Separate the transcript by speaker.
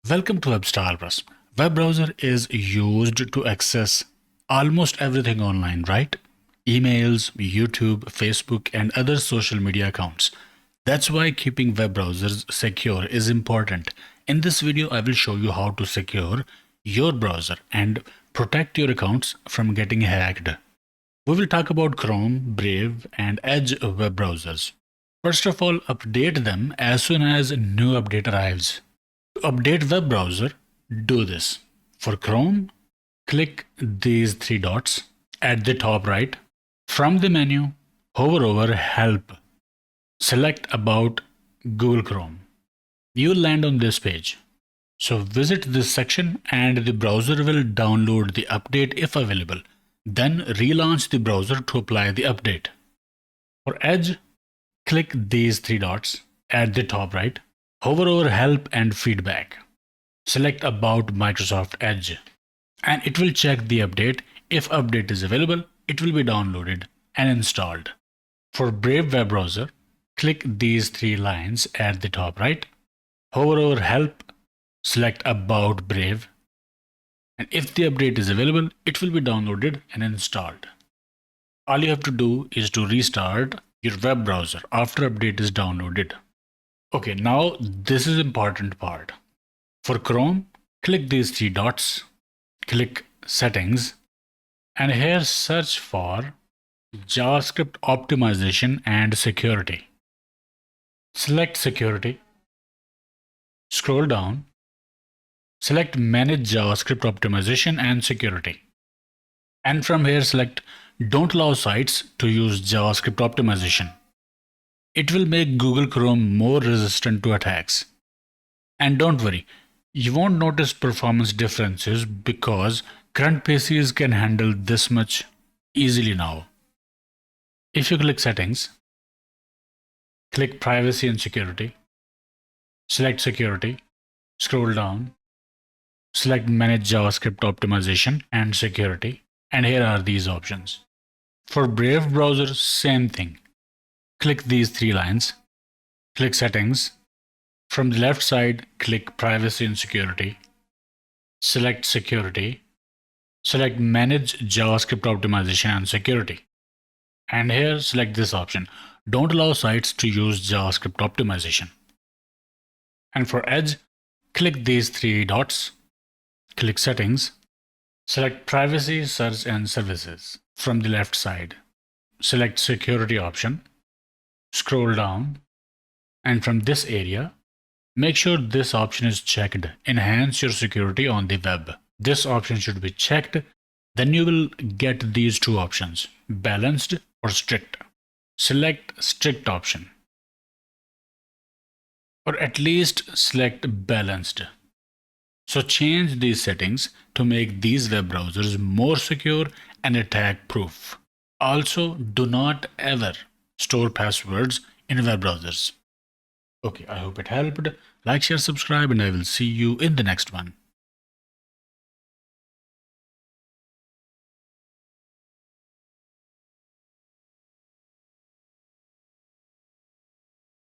Speaker 1: Welcome to WebStylePress. Web browser is used to access almost everything online, right? Emails, YouTube, Facebook, and other social media accounts. That's why keeping web browsers secure is important. In this video, I will show you how to secure your browser and protect your accounts from getting hacked. We will talk about Chrome, Brave, and Edge web browsers. First of all, update them as soon as a new update arrives. To update web browser, do this. For Chrome, click these three dots at the top right. From the menu, hover over Help. Select About Google Chrome. You'll land on this page. So visit this section and the browser will download the update if available. Then relaunch the browser to apply the update. For Edge, click these three dots at the top right. Hover over Help and Feedback. Select About Microsoft Edge. And it will check the update. If update is available, it will be downloaded and installed. For Brave web browser, click these three lines at the top right. Hover over Help. Select About Brave. And if the update is available, it will be downloaded and installed. All you have to do is to restart your web browser after update is downloaded. Okay, now this is important part. For Chrome, click these three dots, click Settings, and here search for JavaScript Optimization and Security. Select Security, scroll down, select Manage JavaScript Optimization and Security. And from here select Don't allow sites to use JavaScript optimization. It will make Google Chrome more resistant to attacks. And don't worry, you won't notice performance differences because current PCs can handle this much easily now. If you click Settings, click Privacy and Security, select Security, scroll down, select Manage JavaScript Optimization and Security, and here are these options. For Brave browser, same thing. Click these three lines, click Settings. From the left side, click Privacy and Security, select Security, select Manage JavaScript Optimization and Security. And here select this option, Don't allow sites to use JavaScript optimization. And for Edge, click these three dots, click Settings, select Privacy, Search and Services. From the left side, select Security option, scroll down, and from this area, make sure this option is checked. Enhance your security on the web. This option should be checked. Then you will get these two options, balanced or strict. Select strict option. Or at least select balanced. So change these settings to make these web browsers more secure and attack proof. Also, do not ever store passwords in web browsers. Okay, I hope it helped. Like, share, subscribe, and I will see you in the next one.